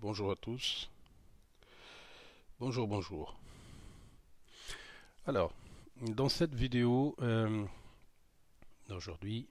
Bonjour à tous. Bonjour, bonjour. Alors, dans cette vidéo d'aujourd'hui,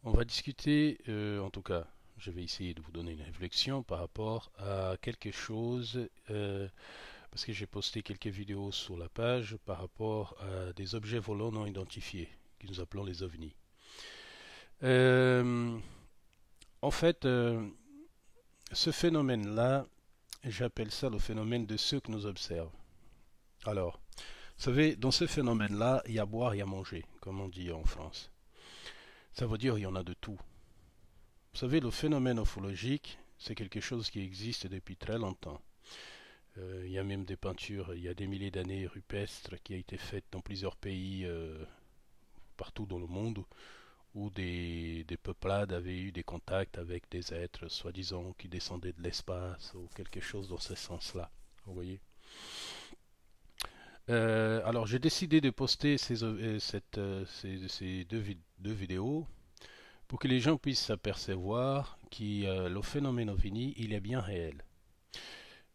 on va discuter, en tout cas, je vais essayer de vous donner une réflexion par rapport à quelque chose, parce que j'ai posté quelques vidéos sur la page par rapport à des objets volants non identifiés, que nous appelons les ovnis. Euh, en fait, ce phénomène-là, j'appelle ça le phénomène de ceux que nous observons. Alors, vous savez, dans ce phénomène-là, il y a à boire, il y a à manger, comme on dit en France. Ça veut dire qu'il y en a de tout. Vous savez, le phénomène ufologique, c'est quelque chose qui existe depuis très longtemps. Il y a même des peintures, il y a des milliers d'années rupestres qui ont été faites dans plusieurs pays partout dans le monde où des peuplades avaient eu des contacts avec des êtres soi-disant qui descendaient de l'espace ou quelque chose dans ce sens-là. Vous voyez. Alors j'ai décidé de poster ces deux vidéos pour que les gens puissent s'apercevoir que le phénomène ovni, il est bien réel.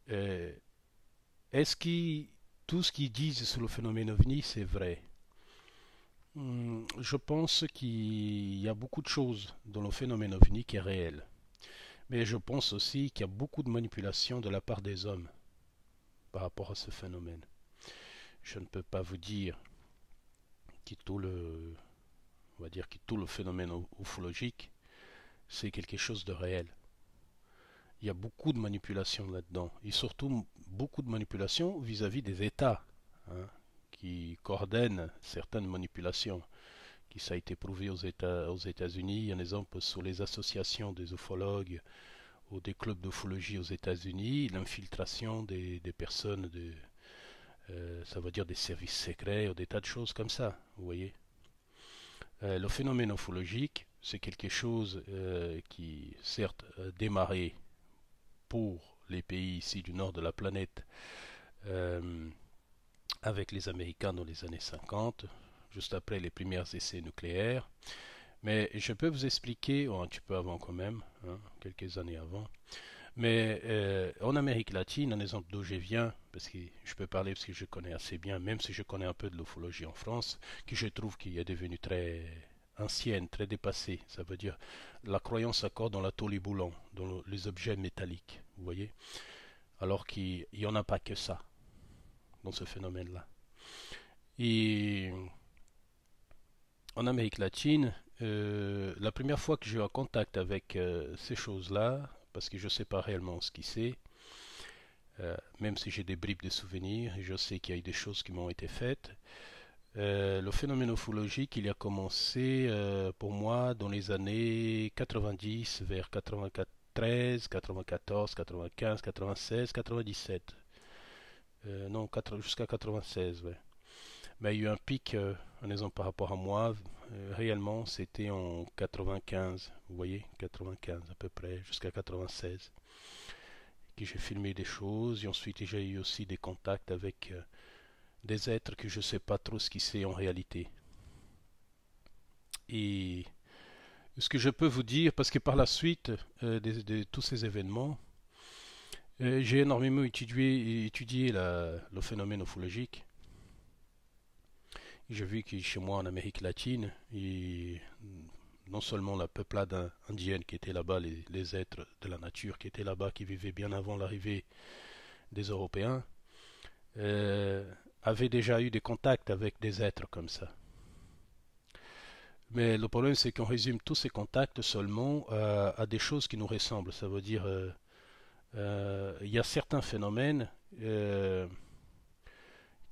Euh, Est-ce que tout ce qu'ils disent sur le phénomène ovni, c'est vrai? Je pense qu'il y a beaucoup de choses dans le phénomène ovni qui est réel. Mais je pense aussi qu'il y a beaucoup de manipulation de la part des hommes par rapport à ce phénomène. Je ne peux pas vous dire que on va dire que tout le phénomène ufologique, c'est quelque chose de réel. Il y a beaucoup de manipulation là-dedans, et surtout beaucoup de manipulation vis-à-vis des États, hein, qui coordonnent certaines manipulations, qui ça a été prouvé aux États-Unis. Il y a un exemple sur les associations des ufologues ou des clubs d'ufologie aux États-Unis, l'infiltration des personnes, ça veut dire des services secrets ou des tas de choses comme ça, vous voyez. Le phénomène ufologique, c'est quelque chose qui, certes, a démarré pour les pays ici du nord de la planète euh, avec les Américains dans les années 50, juste après les premiers essais nucléaires. Mais je peux vous expliquer, ou un petit peu avant quand même, hein, quelques années avant, mais en Amérique latine, un exemple d'où je viens, parce que je peux parler parce que je connais assez bien, même si je connais un peu de l'ufologie en France, que je trouve qu'il est devenu très ancienne, très dépassée. Ça veut dire la croyance accorde dans la tôle boulant, dans les objets métalliques, vous voyez, alors qu'il n'y en a pas que ça dans ce phénomène-là. Et en Amérique latine, la première fois que j'ai eu un contact avec ces choses-là, parce que je ne sais pas réellement ce qui c'est, même si j'ai des bribes de souvenirs, je sais qu'il y a eu des choses qui m'ont été faites. Le phénomène ufologique, il a commencé pour moi dans les années 90, vers 93, 94, 95, 96, 97. Non, jusqu'à 96, ouais. Mais il y a eu un pic, en exemple par rapport à moi, réellement c'était en 95, vous voyez, 95 à peu près, jusqu'à 96, que j'ai filmé des choses, et ensuite j'ai eu aussi des contacts avec des êtres que je ne sais pas trop ce qui c'est en réalité. Et ce que je peux vous dire, parce que par la suite de tous ces événements, j'ai énormément étudié le phénomène ufologique. J'ai vu que chez moi en Amérique latine, et non seulement la peuplade indienne qui était là-bas, les êtres de la nature qui étaient là-bas, qui vivaient bien avant l'arrivée des Européens, euh, avaient déjà eu des contacts avec des êtres comme ça. Mais le problème, c'est qu'on résume tous ces contacts seulement à des choses qui nous ressemblent. Ça veut dire, il y a certains phénomènes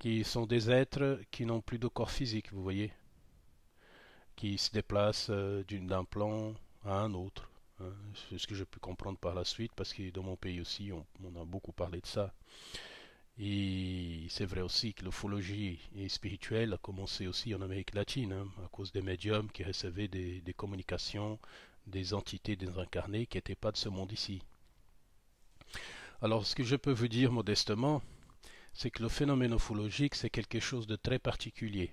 qui sont des êtres qui n'ont plus de corps physique, vous voyez, qui se déplacent d'un plan à un autre, hein. C'est ce que j'ai pu comprendre par la suite, parce que dans mon pays aussi, on a beaucoup parlé de ça. Et c'est vrai aussi que l'ufologie spirituelle a commencé aussi en Amérique latine, hein, à cause des médiums qui recevaient des communications des entités désincarnées qui n'étaient pas de ce monde ici. Alors, ce que je peux vous dire modestement, c'est que le phénomène ufologique, c'est quelque chose de très particulier.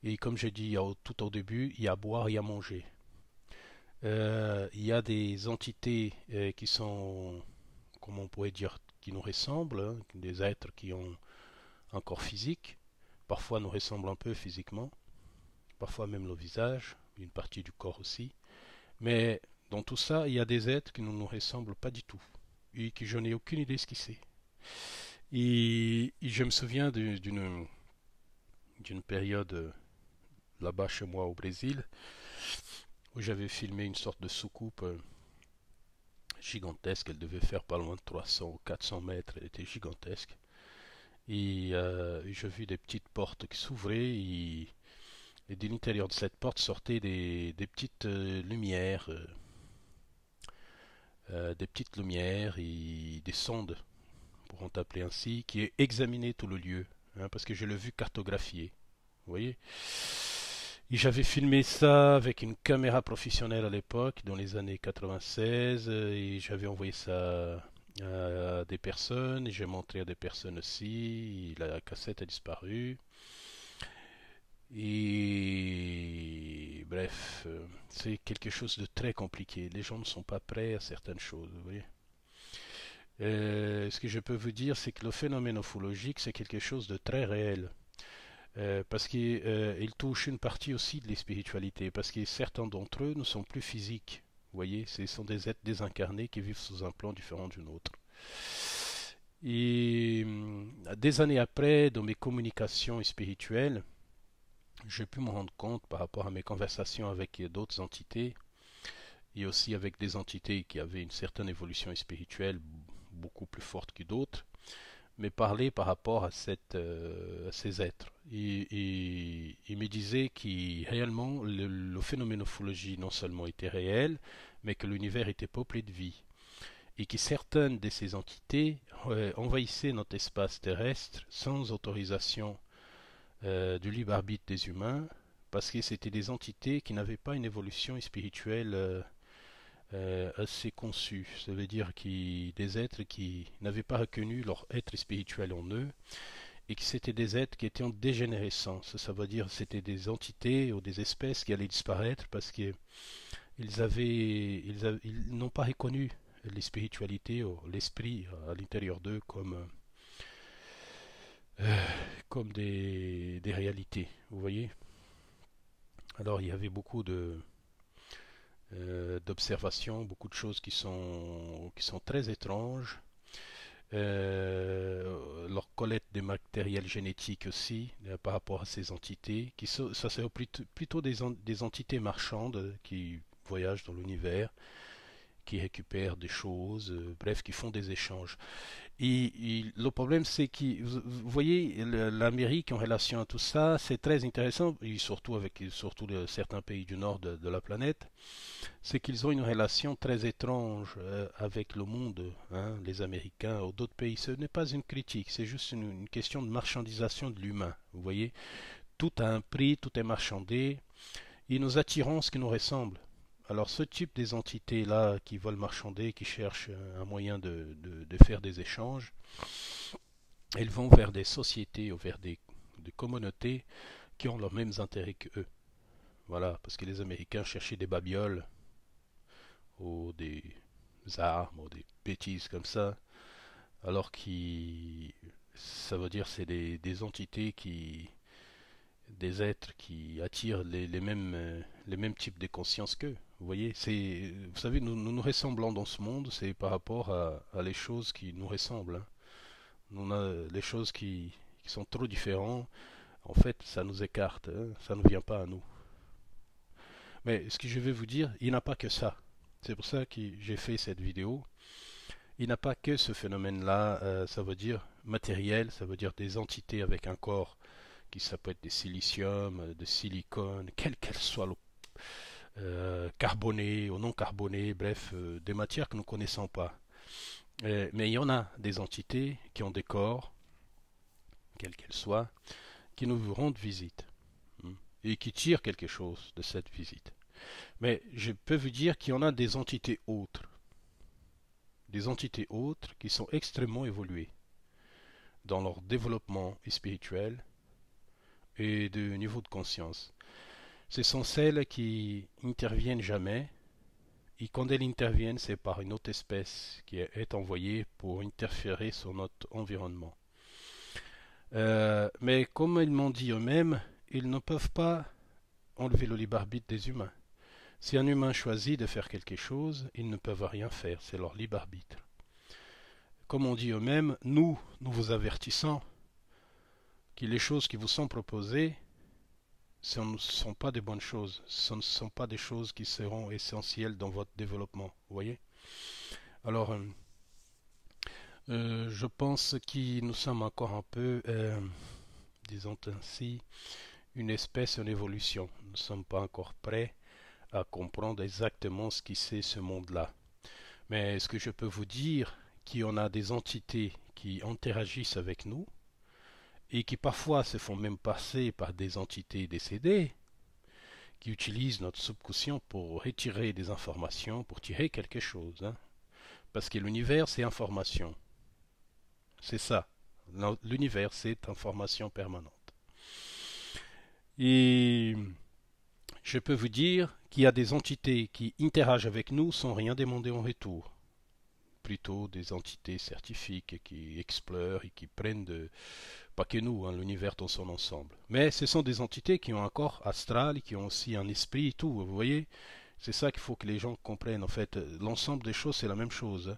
Et comme j'ai dit tout au début, il y a à boire, il y a à manger. Il y a des entités qui sont comment on pourrait dire, qui nous ressemblent, hein, des êtres qui ont un corps physique, parfois nous ressemblent un peu physiquement, parfois même le visage, une partie du corps aussi. Mais dans tout ça, il y a des êtres qui ne nous ressemblent pas du tout et que je n'ai aucune idée de ce que c'est. Et je me souviens d'une période là-bas chez moi au Brésil où j'avais filmé une sorte de soucoupe gigantesque. Elle devait faire pas loin de 300 ou 400 mètres. Elle était gigantesque. Et j'ai vu des petites portes qui s'ouvraient et de l'intérieur de cette porte sortaient des petites lumières. Des petites lumières et des sondes, pourront appeler ainsi, qui examinaient tout le lieu, hein, parce que je l'ai vu cartographier. Vous voyez? Et j'avais filmé ça avec une caméra professionnelle à l'époque, dans les années 96, et j'avais envoyé ça à des personnes, et j'ai montré à des personnes aussi, et la cassette a disparu. Et bref, c'est quelque chose de très compliqué. Les gens ne sont pas prêts à certaines choses, vous voyez. Ce que je peux vous dire, c'est que le phénomène ufologique, c'est quelque chose de très réel. Parce qu'il touche une partie aussi de la spiritualité, parce que certains d'entre eux ne sont plus physiques. Vous voyez, ce sont des êtres désincarnés qui vivent sous un plan différent du nôtre. Et des années après, dans mes communications spirituelles, j'ai pu me rendre compte par rapport à mes conversations avec d'autres entités, et aussi avec des entités qui avaient une certaine évolution spirituelle beaucoup plus forte que d'autres, mais parler par rapport à ces êtres. Et il me disait que réellement le phénomène ufologie non seulement était réel, mais que l'univers était peuplé de vie. Et que certaines de ces entités envahissaient notre espace terrestre sans autorisation du libre arbitre des humains, parce que c'était des entités qui n'avaient pas une évolution spirituelle assez conçue. Ça veut dire des êtres qui n'avaient pas reconnu leur être spirituel en eux, et que c'était des êtres qui étaient en dégénérescence. Ça veut dire que c'était des entités ou des espèces qui allaient disparaître parce qu'ils ils n'ont pas reconnu les spiritualités ou l'esprit à l'intérieur d'eux comme des réalités. Vous voyez? Alors il y avait beaucoup d'observations, beaucoup de choses qui sont très étranges. Leur collecte des matériels génétiques aussi par rapport à ces entités, ça c'est plutôt des entités marchandes qui voyagent dans l'univers, qui récupèrent des choses, bref, qui font des échanges. Et le problème, c'est que, vous voyez, l'Amérique en relation à tout ça, c'est très intéressant, et surtout avec certains pays du nord de la planète, c'est qu'ils ont une relation très étrange avec le monde, hein, les Américains ou d'autres pays. Ce n'est pas une critique, c'est juste une question de marchandisation de l'humain. Vous voyez, tout a un prix, tout est marchandé, et nous attirons ce qui nous ressemble. Alors ce type des entités-là qui veulent marchander, qui cherchent un moyen de faire des échanges, elles vont vers des sociétés ou vers des communautés qui ont les mêmes intérêts qu'eux. Voilà, parce que les Américains cherchaient des babioles ou des armes ou des bêtises comme ça, alors que ça veut dire c'est des entités des êtres qui attirent les mêmes types de conscience qu'eux. Vous voyez, vous savez, nous ressemblons dans ce monde, c'est par rapport à les choses qui nous ressemblent, hein. On a les choses qui sont trop différentes, en fait, ça nous écarte, hein, ça ne vient pas à nous. Mais ce que je vais vous dire, il n'y a pas que ça. C'est pour ça que j'ai fait cette vidéo. Il n'y a pas que ce phénomène-là, ça veut dire matériel, ça veut dire des entités avec un corps ça peut être des silicium, de silicone, quelle qu'elle soit, carbonée ou non carbonée, bref, des matières que nous ne connaissons pas. Mais il y en a des entités qui ont des corps, quelles qu'elles soient, qui nous rendent visite, hein, et qui tirent quelque chose de cette visite. Mais je peux vous dire qu'il y en a des entités autres qui sont extrêmement évoluées dans leur développement spirituel et de niveau de conscience. Ce sont celles qui n'interviennent jamais et quand elles interviennent, c'est par une autre espèce qui est envoyée pour interférer sur notre environnement. Mais comme ils m'ont dit eux-mêmes, ils ne peuvent pas enlever le libre arbitre des humains. Si un humain choisit de faire quelque chose, ils ne peuvent rien faire, c'est leur libre arbitre. Comme on dit eux-mêmes, nous vous avertissons que les choses qui vous sont proposées, ce ne sont pas des bonnes choses, ce ne sont pas des choses qui seront essentielles dans votre développement, vous voyez. Alors, je pense que nous sommes encore un peu, disons ainsi, une espèce en évolution. Nous ne sommes pas encore prêts à comprendre exactement ce qui c'est ce monde-là. Mais ce que je peux vous dire, qu'on a des entités qui interagissent avec nous et qui parfois se font même passer par des entités décédées, qui utilisent notre subconscient pour retirer des informations, pour tirer quelque chose. Hein. Parce que l'univers, c'est information. C'est ça. L'univers, c'est information permanente. Et je peux vous dire qu'il y a des entités qui interagissent avec nous sans rien demander en retour. Plutôt des entités scientifiques qui explorent et qui prennent pas que nous, hein, l'univers dans son ensemble. Mais ce sont des entités qui ont un corps astral, qui ont aussi un esprit et tout, vous voyez. C'est ça qu'il faut que les gens comprennent. En fait, l'ensemble des choses, c'est la même chose.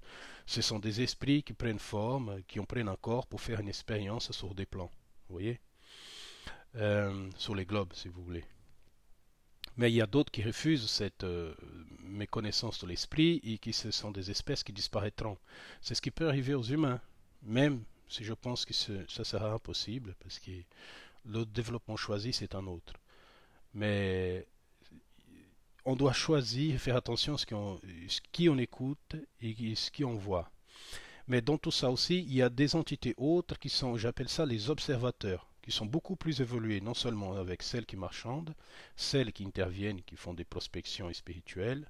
Ce sont des esprits qui prennent forme, qui en prennent un corps pour faire une expérience sur des plans, vous voyez. Sur les globes, si vous voulez. Mais il y a d'autres qui refusent cette méconnaissance de l'esprit et qui ce sont des espèces qui disparaîtront. C'est ce qui peut arriver aux humains, même si je pense que ça sera impossible, parce que le développement choisi, c'est un autre. Mais on doit choisir, faire attention à ce qui on écoute et ce qu'on voit. Mais dans tout ça aussi, il y a des entités autres qui sont, j'appelle ça les observateurs, qui sont beaucoup plus évoluées, non seulement avec celles qui marchandent, celles qui interviennent, qui font des prospections spirituelles,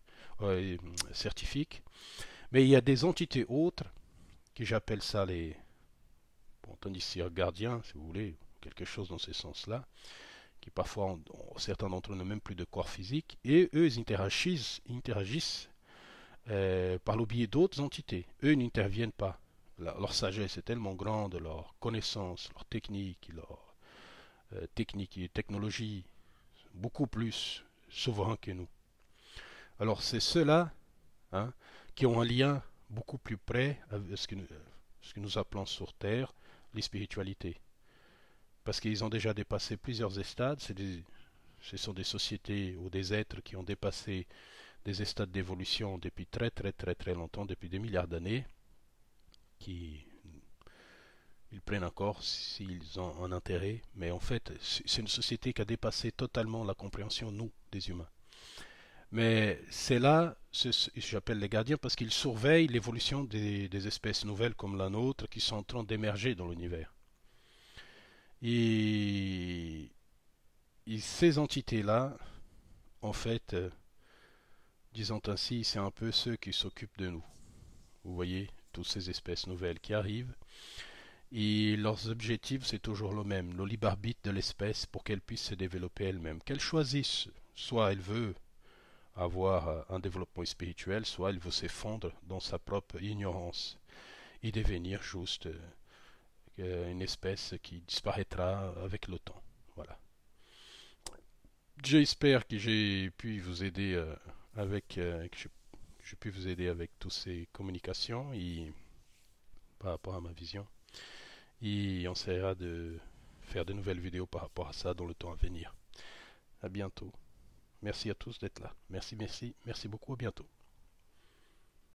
scientifiques, mais il y a des entités autres, que j'appelle ça les, bon, on dit ici gardiens, si vous voulez, quelque chose dans ce sens-là, qui parfois certains d'entre eux n'ont même plus de corps physique, et eux ils interagissent par le biais d'autres entités. Eux n'interviennent pas. Leur sagesse est tellement grande, leur connaissance, leur technique, et technologie, beaucoup plus souverain que nous. Alors c'est ceux-là, hein, qui ont un lien beaucoup plus près avec ce que nous appelons sur Terre les spiritualités. Parce qu'ils ont déjà dépassé plusieurs stades, ce sont des sociétés ou des êtres qui ont dépassé des stades d'évolution depuis très très très très longtemps, depuis des milliards d'années, qui ils prennent encore s'ils ont un intérêt, mais en fait c'est une société qui a dépassé totalement la compréhension, nous, des humains. Mais c'est là, j'appelle les gardiens parce qu'ils surveillent l'évolution des espèces nouvelles comme la nôtre qui sont en train d'émerger dans l'univers. Et, et ces entités-là, en fait, disons ainsi, c'est un peu ceux qui s'occupent de nous. Vous voyez, toutes ces espèces nouvelles qui arrivent. Et leurs objectifs, c'est toujours le même, le libre arbitre de l'espèce pour qu'elle puisse se développer elle-même. Qu'elle choisisse, soit elle veut avoir un développement spirituel, soit elle veut s'effondrer dans sa propre ignorance et devenir juste une espèce qui disparaîtra avec le temps. Voilà. J'espère que j'ai pu vous aider que j'ai pu vous aider avec toutes ces communications et par rapport à ma vision. Et on essaiera de faire de nouvelles vidéos par rapport à ça dans le temps à venir. À bientôt. Merci à tous d'être là. Merci beaucoup, à bientôt.